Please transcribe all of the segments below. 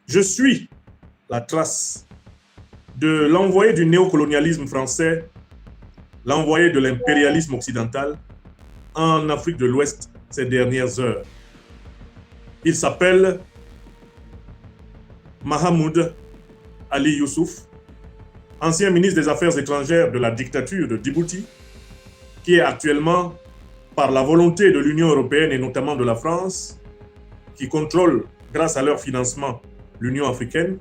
Je suis la trace de l'envoyé du néocolonialisme français, l'envoyé de l'impérialisme occidental en Afrique de l'Ouest ces dernières heures. Il s'appelle Mahamoud Ali Youssouf, ancien ministre des Affaires étrangères de la dictature de Djibouti, qui est actuellement, par la volonté de l'Union européenne et notamment de la France, qui contrôle, grâce à leur financement, l'Union africaine,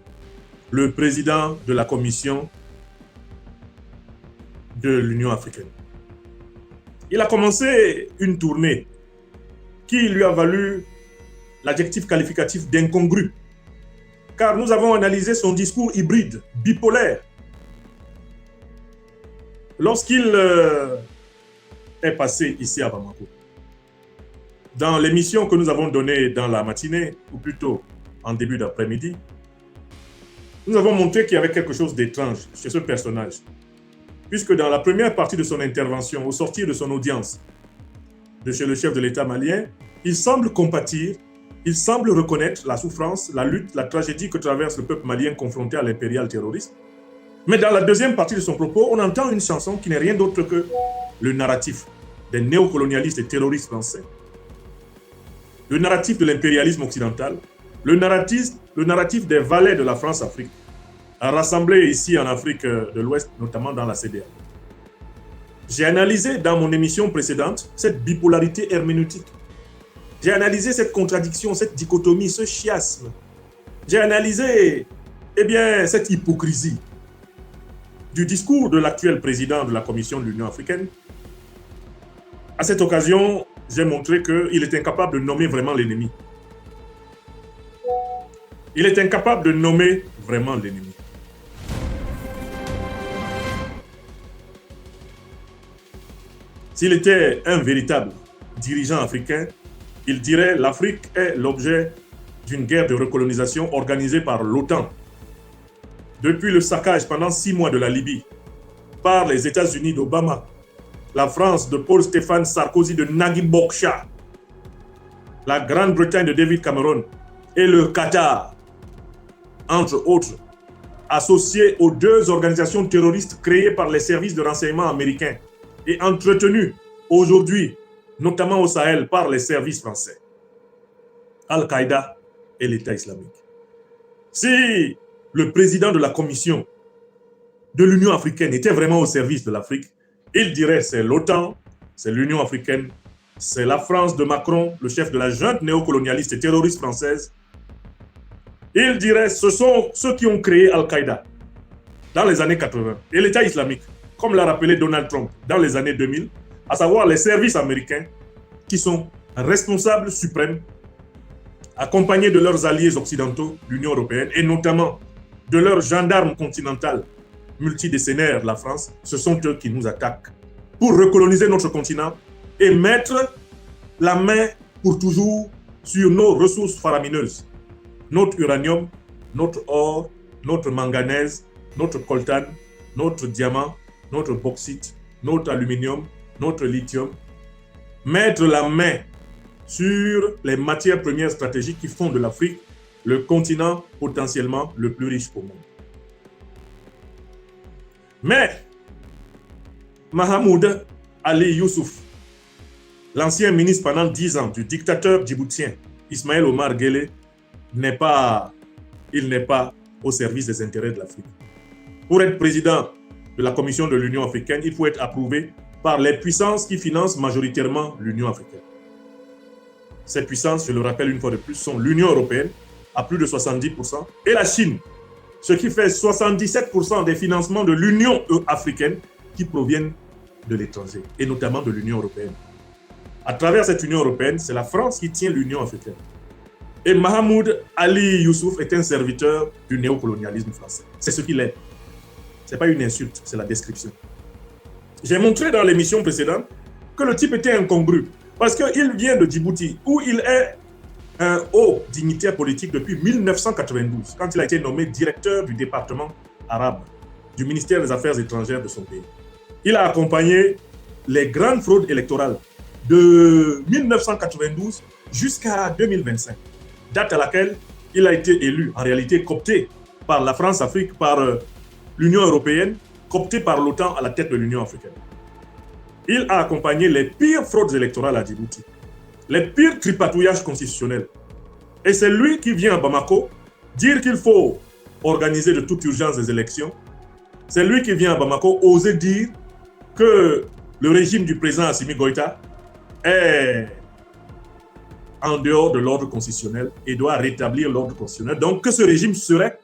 le président de la Commission de l'Union africaine. Il a commencé une tournée qui lui a valu l'adjectif qualificatif d'incongru, car nous avons analysé son discours hybride, bipolaire. Lorsqu'il est passé ici à Bamako, dans l'émission que nous avons donnée dans la matinée, ou plutôt en début d'après-midi, nous avons montré qu'il y avait quelque chose d'étrange chez ce personnage, puisque dans la première partie de son intervention, au sortir de son audience de chez le chef de l'État malien, il semble compatir, il semble reconnaître la souffrance, la lutte, la tragédie que traverse le peuple malien confronté à l'impérial terrorisme. Mais dans la deuxième partie de son propos, on entend une chanson qui n'est rien d'autre que le narratif des néocolonialistes et terroristes français, le narratif de l'impérialisme occidental, le narratif des valets de la France-Afrique, rassemblés ici en Afrique de l'Ouest, notamment dans la CEDEAO. J'ai analysé dans mon émission précédente cette bipolarité herméneutique. J'ai analysé cette contradiction, cette dichotomie, ce chiasme. J'ai analysé cette hypocrisie du discours de l'actuel président de la Commission de l'Union africaine. À cette occasion, j'ai montré qu'il est incapable de nommer vraiment l'ennemi. Il est incapable de nommer vraiment l'ennemi. S'il était un véritable dirigeant africain, il dirait que l'Afrique est l'objet d'une guerre de recolonisation organisée par l'OTAN. Depuis le saccage pendant 6 mois de la Libye par les États-Unis d'Obama, la France de Paul-Stéphane Sarkozy de Nagui Bokcha, la Grande-Bretagne de David Cameron et le Qatar, entre autres, associés aux 2 organisations terroristes créées par les services de renseignement américains et entretenues aujourd'hui, notamment au Sahel, par les services français, Al-Qaïda et l'État islamique. Si le président de la Commission de l'Union africaine était vraiment au service de l'Afrique, il dirait c'est l'OTAN, c'est l'Union africaine, c'est la France de Macron, le chef de la junte néocolonialiste et terroriste française. Il dirait ce sont ceux qui ont créé Al-Qaïda dans les années 80 et l'État islamique, comme l'a rappelé Donald Trump dans les années 2000, à savoir les services américains qui sont responsables suprêmes, accompagnés de leurs alliés occidentaux, l'Union européenne, et notamment de leur gendarme continental multidécennaire, la France. Ce sont eux qui nous attaquent pour recoloniser notre continent et mettre la main pour toujours sur nos ressources faramineuses. Notre uranium, notre or, notre manganèse, notre coltan, notre diamant, notre bauxite, notre aluminium, notre lithium. Mettre la main sur les matières premières stratégiques qui font de l'Afrique le continent potentiellement le plus riche au monde. Mais Mahamoud Ali Youssouf, l'ancien ministre pendant 10 ans du dictateur djiboutien Ismaël Omar Guelleh, il n'est pas au service des intérêts de l'Afrique. Pour être président de la Commission de l'Union africaine, il faut être approuvé par les puissances qui financent majoritairement l'Union africaine. Ces puissances, je le rappelle une fois de plus, sont l'Union européenne à plus de 70% et la Chine, ce qui fait 77% des financements de l'Union africaine qui proviennent de l'étranger et notamment de l'Union européenne. À travers cette Union européenne, c'est la France qui tient l'Union africaine. Et Mahamoud Ali Youssouf est un serviteur du néocolonialisme français. C'est ce qu'il est. Ce n'est pas une insulte, c'est la description. J'ai montré dans l'émission précédente que le type était incongru parce qu'il vient de Djibouti où il est un haut dignitaire politique depuis 1992 quand il a été nommé directeur du département arabe du ministère des Affaires étrangères de son pays. Il a accompagné les grandes fraudes électorales de 1992 jusqu'à 2025, date à laquelle il a été élu, en réalité coopté par la France-Afrique, par l'Union européenne, coopté par l'OTAN à la tête de l'Union africaine. Il a accompagné les pires fraudes électorales à Djibouti, les pires tripatouillages constitutionnels. Et c'est lui qui vient à Bamako dire qu'il faut organiser de toute urgence des élections. C'est lui qui vient à Bamako oser dire que le régime du président Assimi Goïta est en dehors de l'ordre constitutionnel et doit rétablir l'ordre constitutionnel. Donc que ce régime serait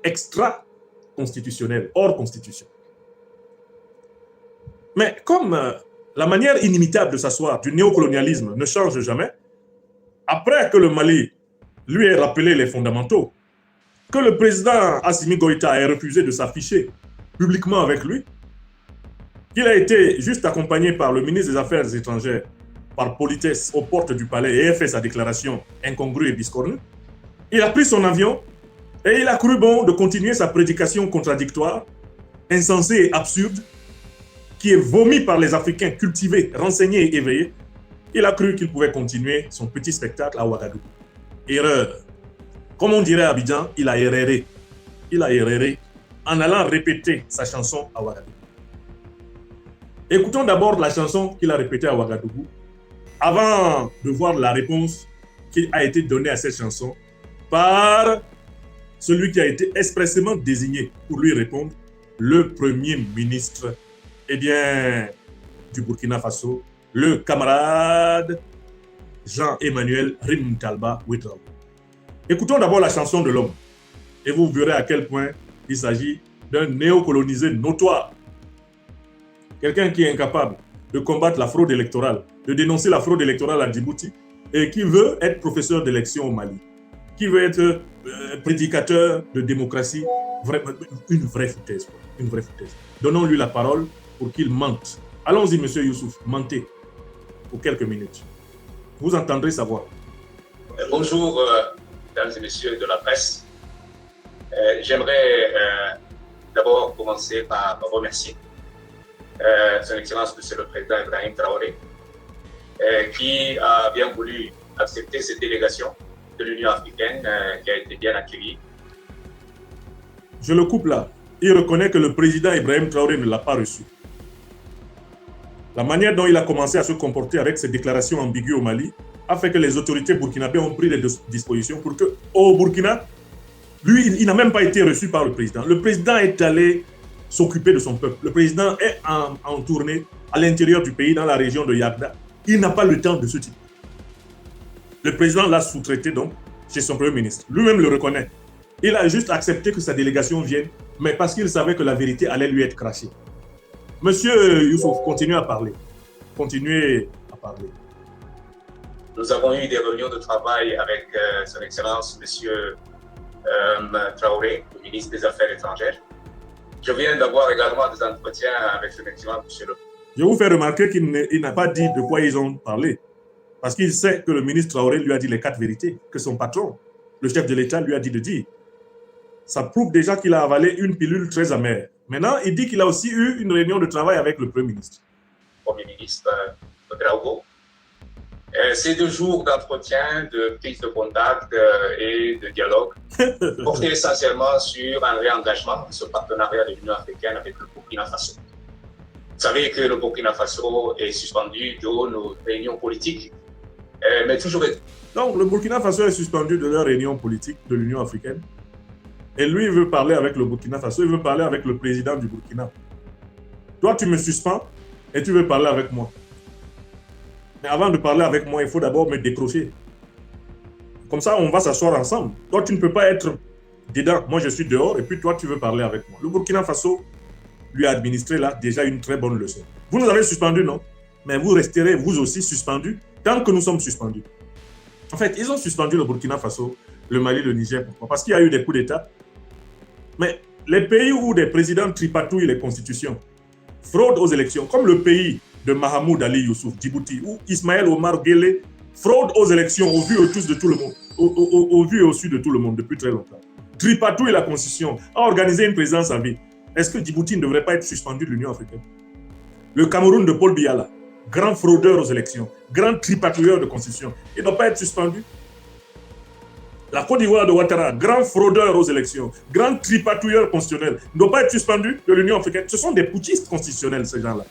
extra-constitutionnel, hors constitution. Mais comme la manière inimitable de s'asseoir du néocolonialisme ne change jamais, après que le Mali lui ait rappelé les fondamentaux, que le président Assimi Goïta ait refusé de s'afficher publiquement avec lui, qu'il a été juste accompagné par le ministre des Affaires étrangères par politesse aux portes du palais et a fait sa déclaration incongrue et biscornue, il a pris son avion et il a cru bon de continuer sa prédication contradictoire, insensée et absurde, qui est vomi par les Africains cultivés, renseignés et éveillés. Il a cru qu'il pouvait continuer son petit spectacle à Ouagadougou. Erreur. Comme on dirait à Abidjan, il a erréré. Il a erréré en allant répéter sa chanson à Ouagadougou. Écoutons d'abord la chanson qu'il a répétée à Ouagadougou avant de voir la réponse qui a été donnée à cette chanson par celui qui a été expressément désigné pour lui répondre, le Premier ministre du Burkina Faso, le camarade Jean-Emmanuel Rimtalba Ouedraogo. Écoutons d'abord la chanson de l'homme et vous verrez à quel point il s'agit d'un néocolonisé notoire. Quelqu'un qui est incapable de combattre la fraude électorale, de dénoncer la fraude électorale à Djibouti et qui veut être professeur d'élection au Mali, qui veut être prédicateur de démocratie, une vraie foutaise. Une vraie foutaise. Donnons-lui la parole pour qu'il mente. Allons-y, monsieur Youssouf, mentez pour quelques minutes. Vous entendrez sa voix. Bonjour, mesdames et messieurs de la presse. J'aimerais d'abord commencer par remercier Son Excellence Monsieur le Président Ibrahim Traoré, qui a bien voulu accepter cette délégation de l'Union africaine qui a été bien accueillie. Je le coupe là. Il reconnaît que le président Ibrahim Traoré ne l'a pas reçu. La manière dont il a commencé à se comporter avec ses déclarations ambiguës au Mali a fait que les autorités burkinabées ont pris des dispositions pour que, au Burkina, lui, il n'a même pas été reçu par le président. Le président est allé s'occuper de son peuple. Le président est en tournée à l'intérieur du pays, dans la région de Yagda. Il n'a pas le temps de ce type. Le président l'a sous-traité donc chez son premier ministre. Lui-même le reconnaît. Il a juste accepté que sa délégation vienne, mais parce qu'il savait que la vérité allait lui être crachée. Monsieur Youssouf, continuez à parler. Continuez à parler. Nous avons eu des réunions de travail avec Son Excellence Monsieur Traoré, le ministre des Affaires étrangères. Je viens d'avoir également des entretiens avec Son Excellence Monsieur le... Je vous fais remarquer qu'il n'a pas dit de quoi ils ont parlé. Parce qu'il sait que le ministre Traoré lui a dit les 4 vérités, que son patron, le chef de l'État, lui a dit de dire. Ça prouve déjà qu'il a avalé une pilule très amère. Maintenant, il dit qu'il a aussi eu une réunion de travail avec le Premier ministre. Premier ministre Ouedraogo. Ces 2 jours d'entretien, de prise de contact et de dialogue portaient essentiellement sur un réengagement de ce partenariat de l'Union africaine avec le Burkina Faso. Vous savez que le Burkina Faso est suspendu de nos réunions politiques, mais toujours... Donc, le Burkina Faso est suspendu de leur réunion politique de l'Union africaine. Et lui, il veut parler avec le Burkina Faso, il veut parler avec le président du Burkina. Toi, tu me suspends et tu veux parler avec moi. Mais avant de parler avec moi, il faut d'abord me décrocher. Comme ça, on va s'asseoir ensemble. Toi, tu ne peux pas être dedans. Moi, je suis dehors et puis toi, tu veux parler avec moi. Le Burkina Faso lui a administré là déjà une très bonne leçon. Vous nous avez suspendus, non? Mais vous resterez vous aussi suspendus tant que nous sommes suspendus. En fait, ils ont suspendu le Burkina Faso, le Mali, le Niger. Pourquoi? Parce qu'il y a eu des coups d'État. Mais les pays où des présidents tripatouillent les constitutions, fraudent aux élections, comme le pays de Mahamoud Ali Youssouf, Djibouti, où Ismaël Omar Guelleh fraude aux élections au vu et au tous de tout le monde, au vu et au su de tout le monde depuis très longtemps. Tripatouille la constitution, a organisé une présidence à vie. Est-ce que Djibouti ne devrait pas être suspendu de l'Union africaine? Le Cameroun de Paul Biya, grand fraudeur aux élections, grand tripatouilleur de constitution, il ne doit pas être suspendu. La Côte d'Ivoire de Ouattara, grand fraudeur aux élections, grand tripatouilleur constitutionnel, ne doit pas être suspendu de l'Union africaine. Ce sont des putschistes constitutionnels, ces gens-là.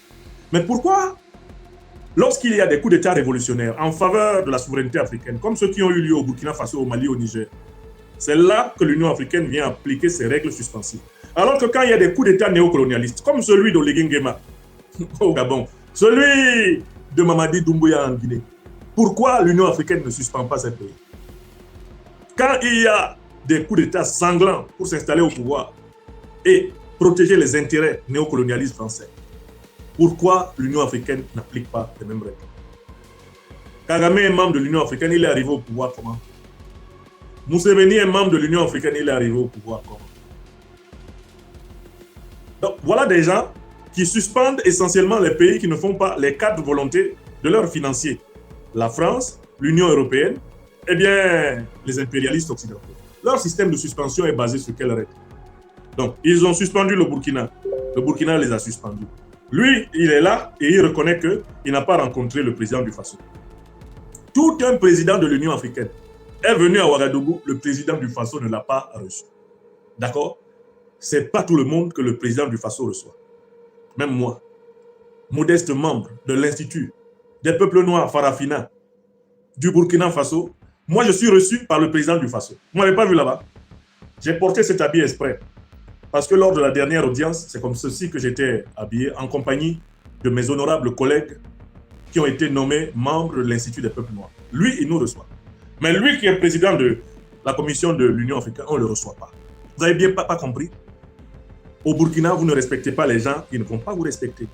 Mais pourquoi, lorsqu'il y a des coups d'État révolutionnaires en faveur de la souveraineté africaine, comme ceux qui ont eu lieu au Burkina Faso, au Mali, au Niger, c'est là que l'Union africaine vient appliquer ses règles suspensives. Alors que quand il y a des coups d'État néocolonialistes, comme celui d'Oligui Nguema au Gabon, celui de Mamadi Doumbouya en Guinée, pourquoi l'Union africaine ne suspend pas ces pays? Quand il y a des coups d'État sanglants pour s'installer au pouvoir et protéger les intérêts néocolonialistes français, pourquoi l'Union africaine n'applique pas les mêmes règles? Kagame est membre de l'Union africaine, il est arrivé au pouvoir comment? Museveni est membre de l'Union africaine, il est arrivé au pouvoir comment? Donc voilà des gens qui suspendent essentiellement les pays qui ne font pas les quatre volontés de leurs financiers. La France, l'Union européenne, eh bien, les impérialistes occidentaux. Leur système de suspension est basé sur quelle règle? Donc, ils ont suspendu le Burkina. Le Burkina les a suspendus. Lui, il est là et il reconnaît qu'il n'a pas rencontré le président du Faso. Tout un président de l'Union africaine est venu à Ouagadougou, le président du Faso ne l'a pas reçu. D'accord? C'est pas tout le monde que le président du Faso reçoit. Même moi, modeste membre de l'Institut des peuples noirs Farafina du Burkina Faso, moi je suis reçu par le président du Faso. Vous ne m'avez pas vu là-bas? J'ai porté cet habit exprès. Parce que lors de la dernière audience, c'est comme ceci que j'étais habillé en compagnie de mes honorables collègues qui ont été nommés membres de l'Institut des peuples noirs. Lui, il nous reçoit. Mais lui qui est président de la commission de l'Union africaine, on ne le reçoit pas. Vous avez bien pas compris? Au Burkina, vous ne respectez pas les gens, ils ne vont pas vous respecter.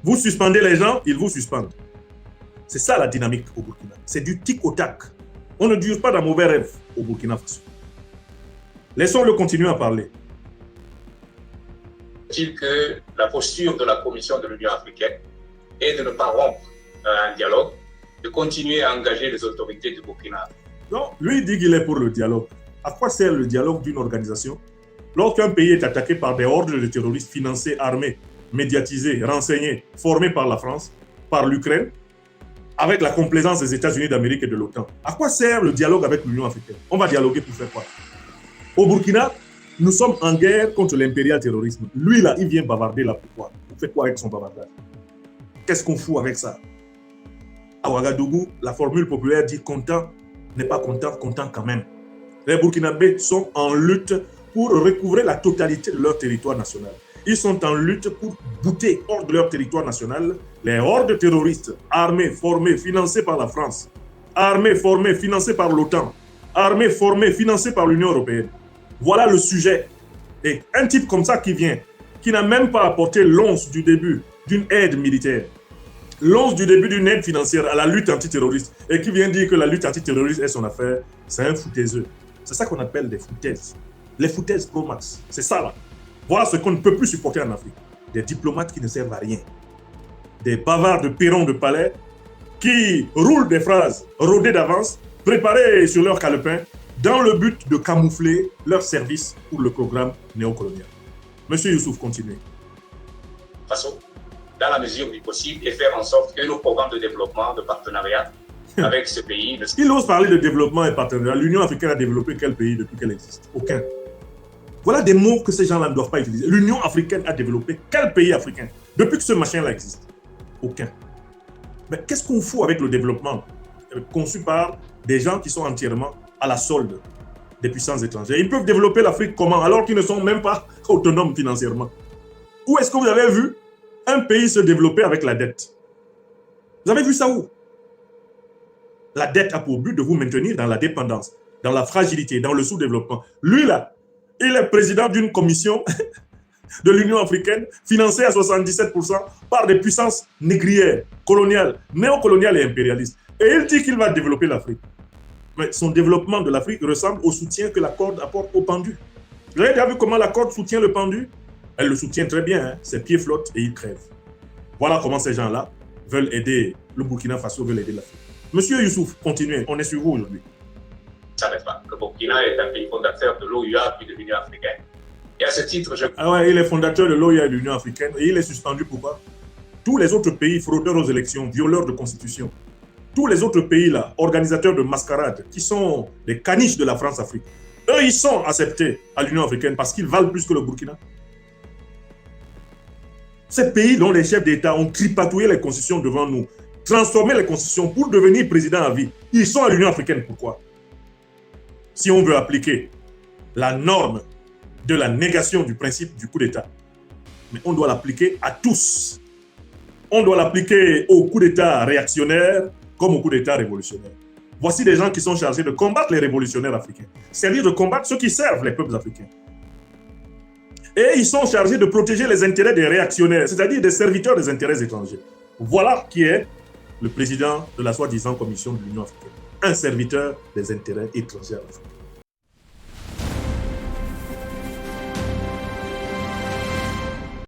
Vous suspendez les gens, ils vous suspendent. C'est ça la dynamique au Burkina. C'est du tic au tac. On ne dure pas d'un mauvais rêve au Burkina Faso. Laissons-le continuer à parler. Est-il que la posture de la Commission de l'Union africaine est de ne pas rompre un dialogue, de continuer à engager les autorités du Burkina? Non, lui il dit qu'il est pour le dialogue. À quoi sert le dialogue d'une organisation? Lorsqu'un pays est attaqué par des hordes de terroristes financés, armés, médiatisés, renseignés, formés par la France, par l'Ukraine, avec la complaisance des États-Unis d'Amérique et de l'OTAN, à quoi sert le dialogue avec l'Union africaine? On va dialoguer pour faire quoi? Au Burkina, nous sommes en guerre contre l'impérial terrorisme. Lui, là, il vient bavarder là. Pourquoi? Vous faites quoi avec son bavardage? Qu'est-ce qu'on fout avec ça? À Ouagadougou, la formule populaire dit content n'est pas content, content quand même. Les Burkinabés sont en lutte pour recouvrer la totalité de leur territoire national. Ils sont en lutte pour bouter hors de leur territoire national les hordes terroristes armées, formées, financées par la France, armées, formées, financées par l'OTAN, armées, formées, financées par l'Union européenne. Voilà le sujet. Et un type comme ça qui vient, qui n'a même pas apporté l'once du début d'une aide militaire, l'once du début d'une aide financière à la lutte antiterroriste, et qui vient dire que la lutte antiterroriste est son affaire, c'est un foutaiseux. C'est ça qu'on appelle des foutaises. Les foutaises pro-max. C'est ça là. Voilà ce qu'on ne peut plus supporter en Afrique. Des diplomates qui ne servent à rien. Des bavards de perron de palais qui roulent des phrases rodées d'avance, préparées sur leur calepin, dans le but de camoufler leur service pour le programme néocolonial. Monsieur Youssouf, continuez. Façon, dans la mesure du possible, et faire en sorte que nos programmes de développement, de partenariat avec ce pays... Il ose parler de développement et partenariat. L'Union africaine a développé quel pays depuis qu'elle existe? Aucun. Voilà des mots que ces gens-là ne doivent pas utiliser. L'Union africaine a développé quel pays africain depuis que ce machin-là existe? Aucun. Mais qu'est-ce qu'on fout avec le développement conçu par des gens qui sont entièrement à la solde des puissances étrangères? Ils peuvent développer l'Afrique comment alors qu'ils ne sont même pas autonomes financièrement? Où est-ce que vous avez vu un pays se développer avec la dette? Vous avez vu ça où? La dette a pour but de vous maintenir dans la dépendance, dans la fragilité, dans le sous-développement. Lui là, il est président d'une commission de l'Union africaine financée à 77% par des puissances négrières, coloniales, néocoloniales et impérialistes. Et il dit qu'il va développer l'Afrique. Mais son développement de l'Afrique ressemble au soutien que la corde apporte au pendu. Vous avez déjà vu comment la corde soutient le pendu? Elle le soutient très bien, hein? Ses pieds flottent et il crève. Voilà comment ces gens-là veulent aider le Burkina Faso, veulent aider l'Afrique. Monsieur Youssouf, continuez, on est sur vous aujourd'hui. Ça n'est pas. Le Burkina est un pays fondateur de l'OUA puis de l'Union africaine. Et à ce titre, Ah ouais, il est fondateur de l'OUA et de l'Union africaine et il est suspendu pourquoi? Tous les autres pays fraudeurs aux élections, violeurs de constitution, tous les autres pays là, organisateurs de mascarades, qui sont les caniches de la France-Afrique, eux, ils sont acceptés à l'Union africaine parce qu'ils valent plus que le Burkina. Ces pays dont les chefs d'État ont tripatouillé les constitutions devant nous, transformé les constitutions pour devenir président à vie, ils sont à l'Union africaine. Pourquoi? Si on veut appliquer la norme de la négation du principe du coup d'État, mais on doit l'appliquer à tous. On doit l'appliquer au coup d'État réactionnaire comme au coup d'État révolutionnaire. Voici des gens qui sont chargés de combattre les révolutionnaires africains, c'est-à-dire de combattre ceux qui servent les peuples africains. Et ils sont chargés de protéger les intérêts des réactionnaires, c'est-à-dire des serviteurs des intérêts étrangers. Voilà qui est le président de la soi-disant Commission de l'Union africaine, un serviteur des intérêts étrangers africains.